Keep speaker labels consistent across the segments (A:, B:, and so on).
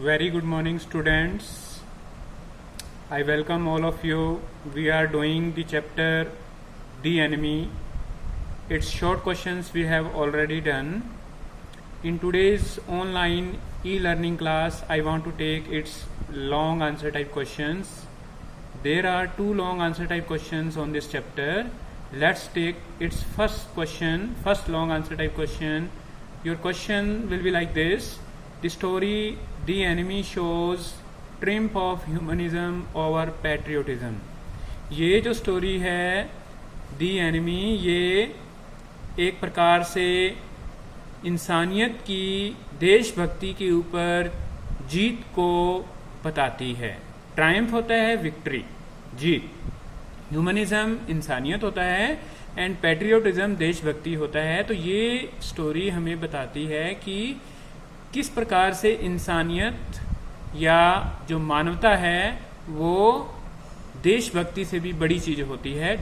A: Very good morning, students. I welcome all of you. We are doing the chapter The Enemy. Its short questions we have already done. In today's online e-learning class, I want to take its long answer type questions. There are two long answer type questions on this chapter. Let's take its first question, first long answer type question. Your question will be like this. The story The Enemy shows triumph of humanism over patriotism. ये जो story है The Enemy, ये एक प्रकार से इंसानियत की देशभक्ति के ऊपर जीत को बताती है. ट्रायम्फ होता है विक्ट्री, जीत. ह्यूमनिज्म इंसानियत होता है एंड पैट्रियोटिज्म देशभक्ति होता है. तो ये स्टोरी हमें बताती है कि किस प्रकार से इंसानियत या जो मानवता है वो देशभक्ति से भी बड़ी चीज होती है.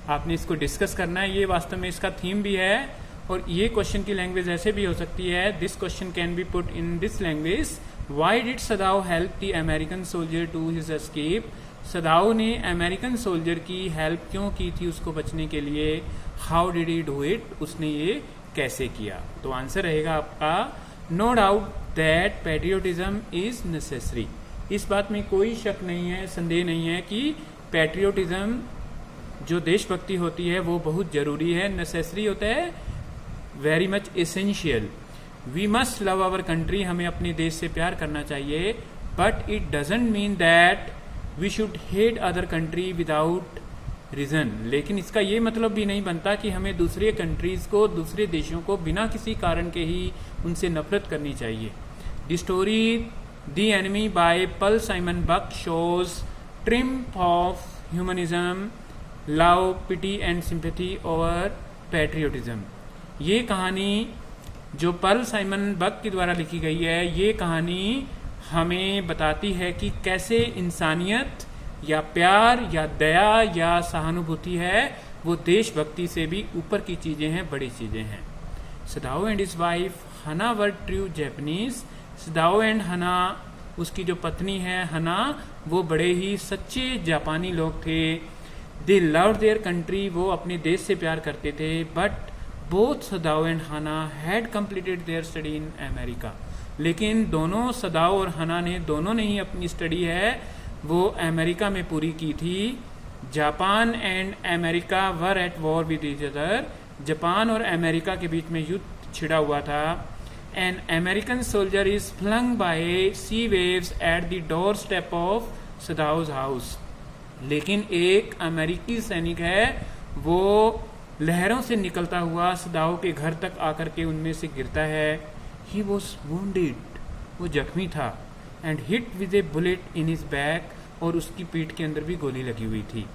A: आपने इसको डिस्कस करना है. ये वास्तव में इसका थीम भी है और ये क्वेश्चन की लैंग्वेज ऐसे भी हो सकती है. This question can be put in this language. Why did Sadao help the American soldier to his escape. Sadao ने अमेरिकन सोल्जर की हेल्प क्यों की थी उसको बचने के लिए. How did he do it, उसने ये कैसे किया. तो आंसर रहेगा आपका no doubt that patriotism is necessary. इस बात में कोई शक नहीं है, संदेह नहीं है कि पैट्रियोटिज्म जो देशभक्ति होती है वो बहुत जरूरी है. नेसेसरी होता है very much essential. We must love our country, हमें अपने देश से प्यार करना चाहिए. But it doesn't mean that we should hate other country without reason. लेकिन इसका ये मतलब भी नहीं बनता कि हमें दूसरे कंट्रीज को, दूसरे देशों को बिना किसी कारण के ही उनसे नफरत करनी चाहिए. The story the enemy by Pearl Simon Buck shows triumph of humanism, love, pity and sympathy over patriotism. ये कहानी जो पल साइमन बक के द्वारा लिखी गई है, ये कहानी हमें बताती है कि कैसे इंसानियत या प्यार या दया या सहानुभूति है वो देशभक्ति से भी ऊपर की चीजें हैं, बड़ी चीजें हैं. सदाओ एंड हिज वाइफ हना were true Japanese. Sadao and हना, उसकी जो पत्नी है हना, वो बड़े ही सच्चे जापानी लोग थे. दे लव्ड देयर कंट्री, वो अपने देश से प्यार करते थे. बट बोथ सदाओ एंड हना had completed there study in America. लेकिन दोनों सदाओ और हना ने दोनों ने ही अपनी स्टडी है वो अमेरिका में पूरी की थी. Japan and America were at war with each other. Japan और अमेरिका के बीच में युद्ध छिड़ा हुआ था. An American soldier is flung by sea waves at the doorstep of Sadao's house. लेकिन एक अमेरिकी सैनिक है वो लहरों से निकलता हुआ सदाओ के घर तक आकर के उनमें से गिरता है. ही वॉज वुंडेड, वो जख्मी था. And hit with A bullet in his back, और उसकी पीठ के अंदर भी गोली लगी हुई थी.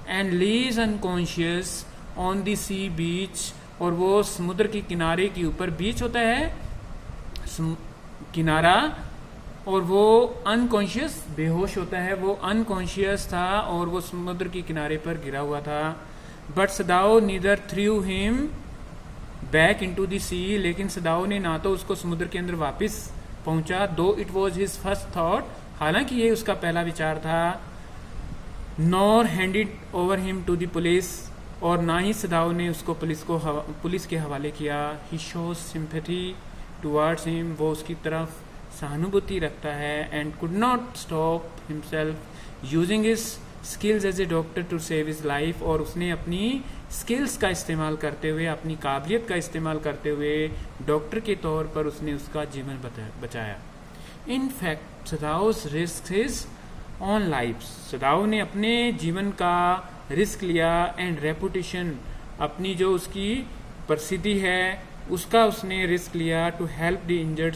A: And lies unconscious on the sea beach, और वो समुद्र के किनारे के ऊपर, बीच होता है किनारा, और वो अनकॉन्शियस, बेहोश होता है. वो अनकॉन्शियस था और वो समुद्र के किनारे पर गिरा हुआ था. But Sadao neither threw him back into the sea. लेकिन सदाओ ने ना तो उसको समुद्र के अंदर वापस पहुंचा, though it was his first thought, हालांकि ये उसका पहला विचार था. Nor handed over him to the police, और ना ही सदाओ ने उसको पुलिस के हवाले किया. He shows sympathy towards him, वो उसकी तरफ सहानुभूति रखता है. And could not stop himself using his skills as a doctor to save his life. और उसने अपनी स्किल्स का इस्तेमाल करते हुए, अपनी काबिलियत का इस्तेमाल करते हुए डॉक्टर के तौर पर उसने उसका जीवन बचाया. In fact Sadao's risk his own life. Sadao ने अपने जीवन का रिस्क लिया. एंड रेपुटेशन, अपनी जो उसकी प्रसिद्धि है उसका उसने रिस्क लिया. To help the injured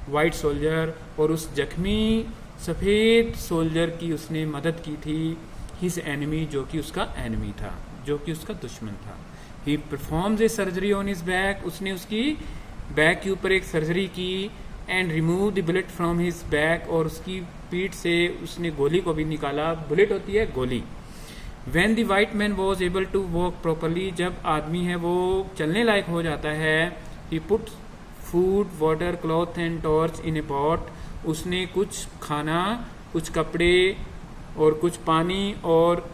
A: white soldier, और उस जख्मी सफेद सोल्जर की उसने मदद की थी. हिज एनिमी, जो कि उसका एनिमी था, जो कि उसका दुश्मन था. He performs A surgery on his back, उसने उसकी बैक के ऊपर एक सर्जरी की. And remove the bullet from his back, और उसकी पीठ से उसने गोली को भी निकाला. बुलेट होती है गोली. When the white man was able to walk properly, जब आदमी है वो चलने लायक हो जाता है, he put food, water, cloth and torch in a pot, उसने कुछ खाना, कुछ कपड़े और कुछ पानी और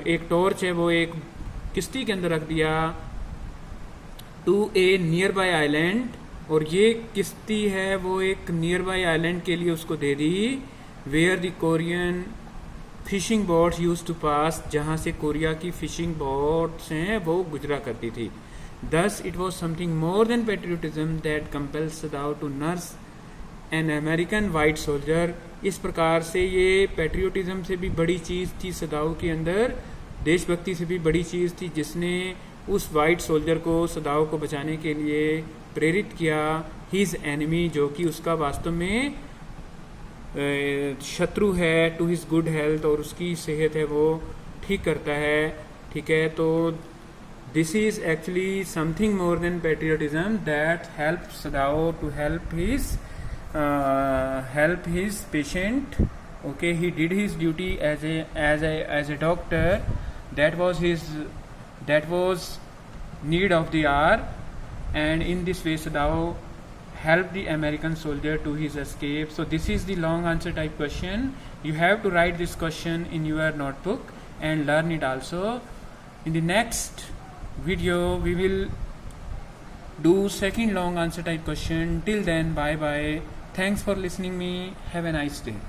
A: एक टॉर्च है वो एक किश्ती के अंदर रख दिया to a nearby island, और ये किश्ती है वो एक नियर बाय आइलैंड के लिए उसको दे दी, where the Korean fishing boats use to pass, जहाँ से कोरिया की फिशिंग बोट्स हैं वो गुजरा करती थी। Thus it was something more than patriotism that compels Sadao to nurse an American white soldier. इस प्रकार से ये पेट्रियोटिज्म से भी बड़ी चीज़ थी सदाओ के अंदर, देशभक्ति से भी बड़ी चीज़ थी, जिसने उस वाइट सोल्जर को सदाओ को बचाने के लिए प्रेरित किया। हिज एनिमी, जो कि उसका वास्तव में शत्रु है, टू हिज गुड हेल्थ, और उसकी सेहत है वो ठीक करता है। ठीक है, तो this is actually something more than patriotism that help Sadao to help his patient. Okay, he did his duty as a doctor. That was need of the hour, and in this way Sadao helped the American soldier to his escape. So this is the long answer type question. You have to write this question in your notebook and learn it also. In the next video we will do second long answer type question. Till then, bye bye. Thanks for listening me. Have a nice day.